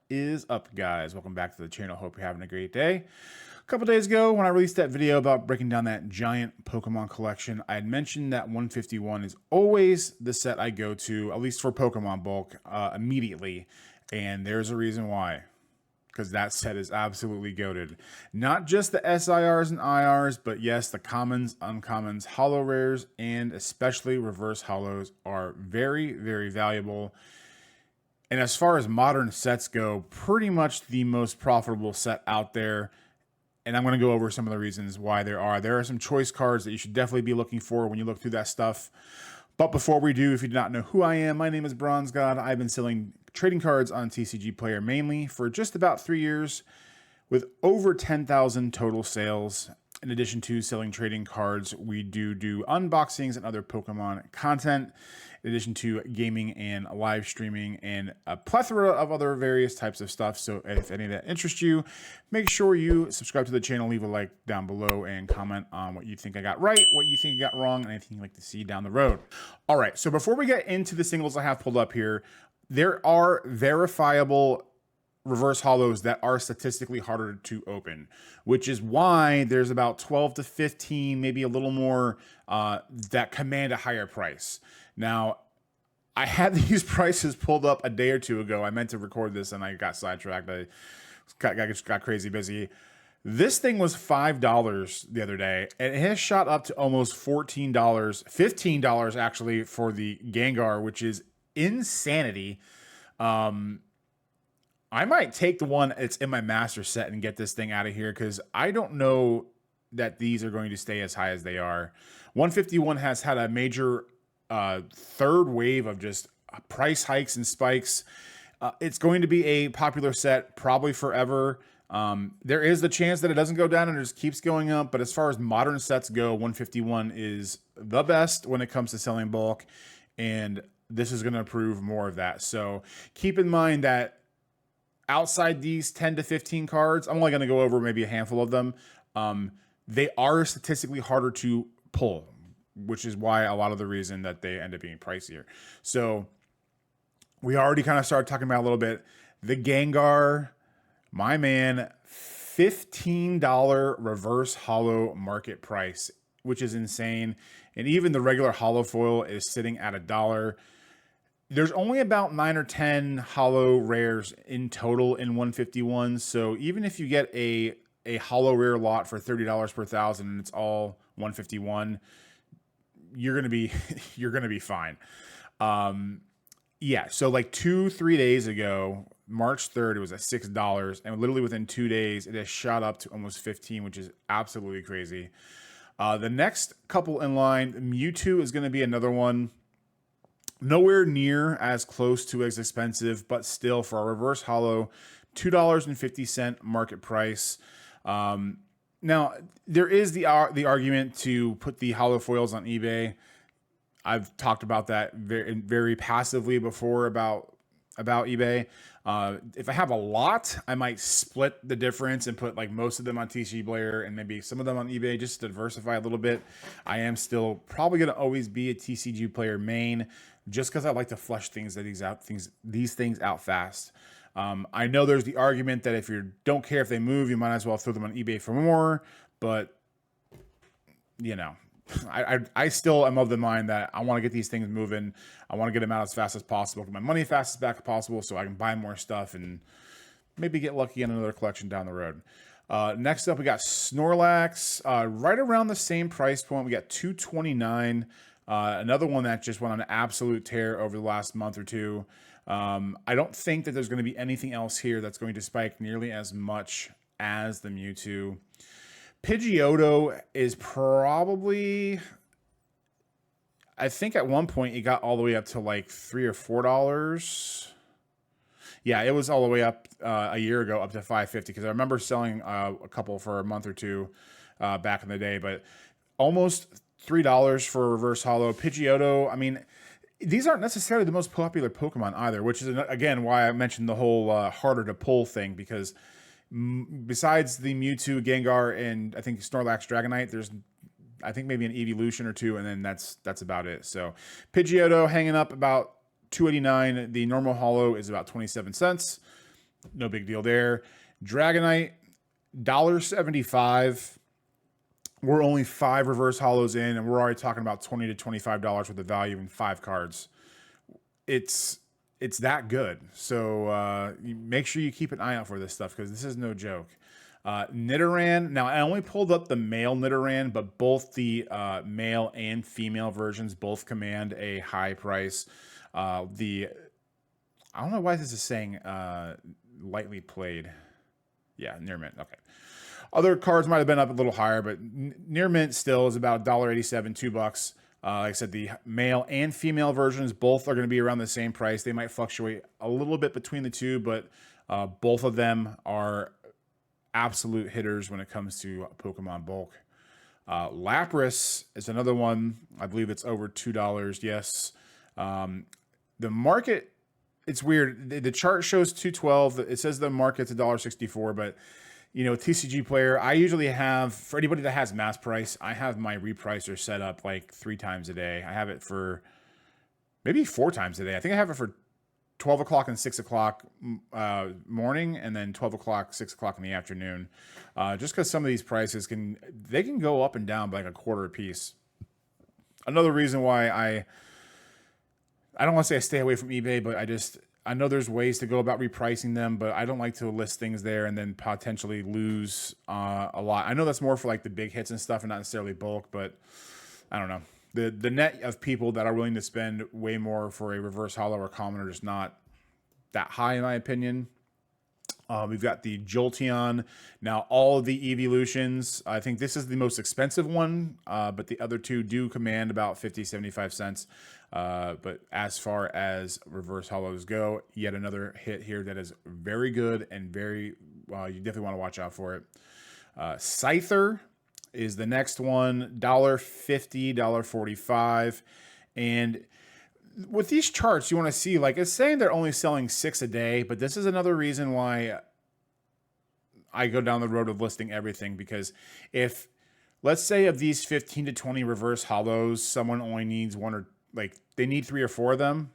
is up, guys? Welcome back to the channel. Hope you're having a great day. A couple days ago, when I released that video about breaking down that giant Pokemon collection, I had mentioned that 151 is always the set I go to, at least for Pokemon bulk, immediately. And there's a reason why. Because that set is absolutely goated. Not just the SIRs and IRs, but yes, the commons, uncommons, holo rares, and especially reverse holos are very, very valuable. And as far as modern sets go, pretty much the most profitable set out there. And I'm going to go over some of the reasons why there are. There are some choice cards that you should definitely be looking for when you look through that stuff. But before we do, if you do not know who I am, my name is Bronzgod. I've been selling trading cards on Tcgplayer mainly for just about 3 years with over 10,000 total sales. In addition to selling trading cards, we do unboxings and other Pokemon content, in addition to gaming and live streaming and a plethora of other various types of stuff. So if any of that interests you, make sure you subscribe to the channel, leave a like down below, and comment on what you think I got right, what you think I got wrong, and anything you'd like to see down the road. All right, so before we get into the singles I have pulled up here, there are verifiable reverse holos that are statistically harder to open, which is why there's about 12 to 15, maybe a little more, that command a higher price. Now, I had these prices pulled up a day or two ago. I meant to record this and I got sidetracked. I got crazy busy. This thing was $5 the other day, and it has shot up to almost $14, $15 actually for the Gengar, which is insanity. I might take the one that's in my master set and get this thing out of here because I don't know that these are going to stay as high as they are. 151 has had a major third wave of just price hikes and spikes. It's going to be a popular set probably forever. There is the chance that it doesn't go down and it just keeps going up. But as far as modern sets go, 151 is the best when it comes to selling bulk. And this is going to prove more of that. So keep in mind that outside these 10 to 15 cards, I'm only going to go over maybe a handful of them. They are statistically harder to pull, which is why a lot of the reason that they end up being pricier. So we already kind of started talking about a little bit. The Gengar, my man, $15 reverse holo market price, which is insane. And even the regular holo foil is sitting at $1. There's only about 9 or 10 holo rares in total in 151. So even if you get a holo rare lot for $30 per thousand and it's all 151, you're gonna be fine. Yeah. So like 2-3 days ago, March 3rd, it was at $6, and literally within 2 days, it has shot up to almost 15, which is absolutely crazy. The next couple in line, Mewtwo is going to be another one. Nowhere near as close to as expensive, but still for a reverse holo, $2.50 market price. Now, there is the argument to put the holo foils on eBay. I've talked about that very passively before about eBay. If I have a lot, I might split the difference and put like most of them on Tcgplayer and maybe some of them on eBay just to diversify a little bit. I am still probably going to always be a Tcgplayer main just because I like to flush these things out fast. I know there's the argument that if you don't care if they move, you might as well throw them on eBay for more, but you know, I still am of the mind that I want to get these things moving. I want to get them out as fast as possible, get my money fast as back as possible so I can buy more stuff and maybe get lucky in another collection down the road. Next up, we got Snorlax, right around the same price point. We got $229. Another one that just went on an absolute tear over the last month or two. I don't think that there's going to be anything else here that's going to spike nearly as much as the Mewtwo. Pidgeotto is probably, I think at one point it got all the way up to like $3 or $4. Yeah, it was all the way up a year ago up to $5.50 because I remember selling a couple for a month or two back in the day, but almost $3 for a reverse holo. Pidgeotto, I mean, these aren't necessarily the most popular Pokemon either, which is, again, why I mentioned the whole harder to pull thing, because besides the Mewtwo, Gengar, and I think Snorlax, Dragonite, there's I think maybe an evolution or two, and then that's about it. So Pidgeotto hanging up about $2.89. The normal holo is about 27 cents. No big deal there. Dragonite, $1.75. We're only 5 reverse holos in, and we're already talking about $20 to $25 worth of value in 5 cards. It's that good. So make sure you keep an eye out for this stuff because this is no joke. Nidoran. Now, I only pulled up the male Nidoran, but both the male and female versions both command a high price. I don't know why this is saying lightly played. Yeah, near mint. Okay. Other cards might have been up a little higher, but near mint still is about $1.87, $2. Like I said, the male and female versions both are going to be around the same price. They might fluctuate a little bit between the two, but both of them are absolute hitters when it comes to Pokemon bulk. Lapras is another one. I believe it's over $2. Yes. The market, it's weird. The chart shows $2.12. It says the market's $1.64, but you know, Tcgplayer, I usually have, for anybody that has mass price, I have my repricer set up like 3 times a day. I have it for maybe 4 times a day. I think I have it for 12 o'clock and 6 o'clock morning, and then 12 o'clock, 6 o'clock in the afternoon. Just because some of these prices can go up and down by like a quarter a piece. Another reason why I don't want to say I stay away from eBay, but I know there's ways to go about repricing them, but I don't like to list things there and then potentially lose a lot. I know that's more for like the big hits and stuff and not necessarily bulk, but I don't know. The net of people that are willing to spend way more for a reverse holo or common are just not that high in my opinion. We've got the Jolteon. Now, all of the evolutions, I think this is the most expensive one, but the other two do command about 50, 75 cents. But as far as reverse holos go, yet another hit here that is very good and very, you definitely want to watch out for it. Scyther is the next one, $1.50, $1.45. And with these charts, you want to see, like, it's saying they're only selling 6 a day, but this is another reason why I go down the road of listing everything, because if, let's say, of these 15 to 20 reverse holos, someone only needs 1 or, like, they need 3 or 4 of them,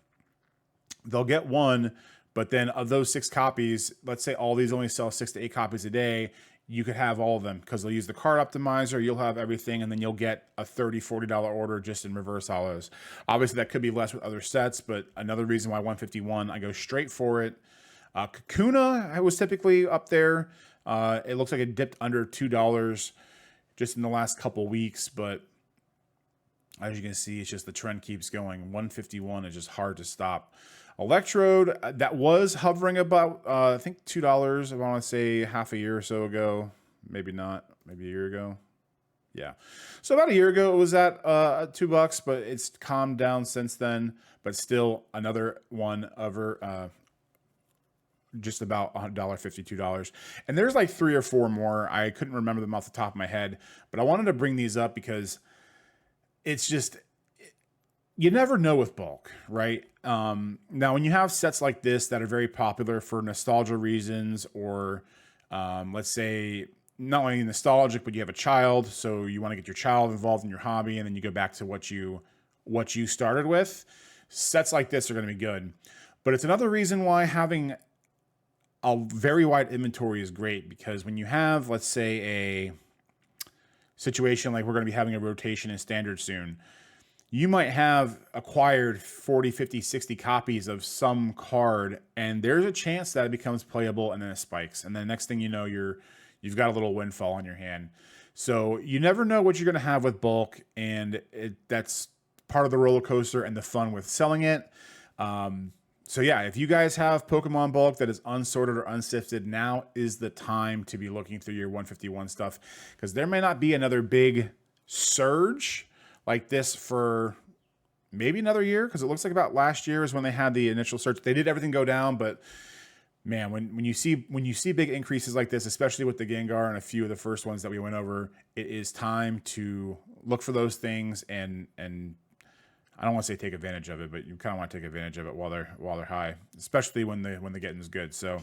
they'll get 1, but then of those 6 copies, let's say all these only sell 6 to 8 copies a day, you could have all of them because they'll use the card optimizer, you'll have everything, and then you'll get a $30, $40 order just in reverse holos. Obviously, that could be less with other sets, but another reason why 151, I go straight for it. Kakuna, I was typically up there. It looks like it dipped under $2 just in the last couple weeks, but as you can see, it's just the trend keeps going. 151 is just hard to stop. Electrode, that was hovering about, I think $2, I want to say half a year or so ago. Maybe not, maybe a year ago. Yeah. So about a year ago, it was at $2, but it's calmed down since then. But still another one over just about $1.50, $2. And there's like 3 or 4 more. I couldn't remember them off the top of my head. But I wanted to bring these up because it's just, you never know with bulk, right? Now, when you have sets like this that are very popular for nostalgia reasons, or let's say not only nostalgic, but you have a child, so you want to get your child involved in your hobby, and then you go back to what you started with, sets like this are going to be good. But it's another reason why having a very wide inventory is great, because when you have, let's say, a situation like we're going to be having a rotation in standard soon, you might have acquired 40, 50, 60 copies of some card, and there's a chance that it becomes playable and then it spikes. And then the next thing you know, you've got a little windfall on your hand. So you never know what you're going to have with bulk, and that's part of the roller coaster and the fun with selling it. So yeah, if you guys have Pokemon bulk that is unsorted or unsifted, now is the time to be looking through your 151 stuff, because there may not be another big surge like this for maybe another year, because it looks like about last year is when they had the initial surge. They did everything go down, but man, when you see big increases like this, especially with the Gengar and a few of the first ones that we went over, it is time to look for those things and I don't want to say take advantage of it, but you kind of want to take advantage of it while they're high, especially when the getting is good. So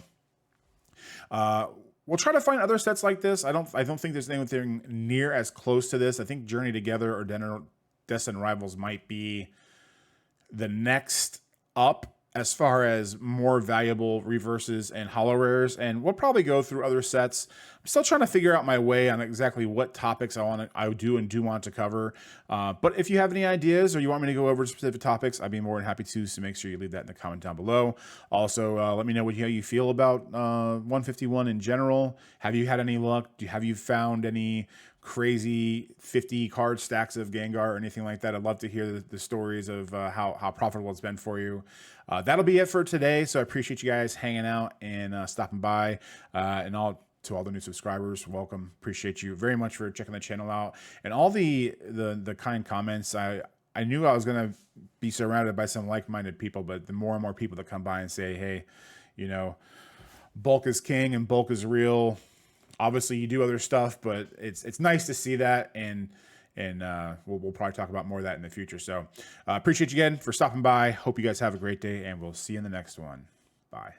we'll try to find other sets like this. I don't think there's anything near as close to this. I think Journey Together or Destined Rivals might be the next up as far as more valuable reverses and hollow rares, and we'll probably go through other sets. I'm still trying to figure out my way on exactly what topics I do want to cover. But if you have any ideas or you want me to go over specific topics, I'd be more than happy to. So make sure you leave that in the comment down below. Also, let me know how you feel about 151 in general. Have you had any luck? Have you found any crazy 50 card stacks of Gengar or anything like that? I'd love to hear the stories of how profitable it's been for you. That'll be it for today. So I appreciate you guys hanging out and stopping by. And to all the new subscribers, welcome. Appreciate you very much for checking the channel out and all the kind comments. I knew I was gonna be surrounded by some like-minded people, but the more and more people that come by and say, hey, you know, bulk is king and bulk is real. Obviously, you do other stuff, but it's nice to see that, and we'll probably talk about more of that in the future. So appreciate you again for stopping by. Hope you guys have a great day, and we'll see you in the next one. Bye.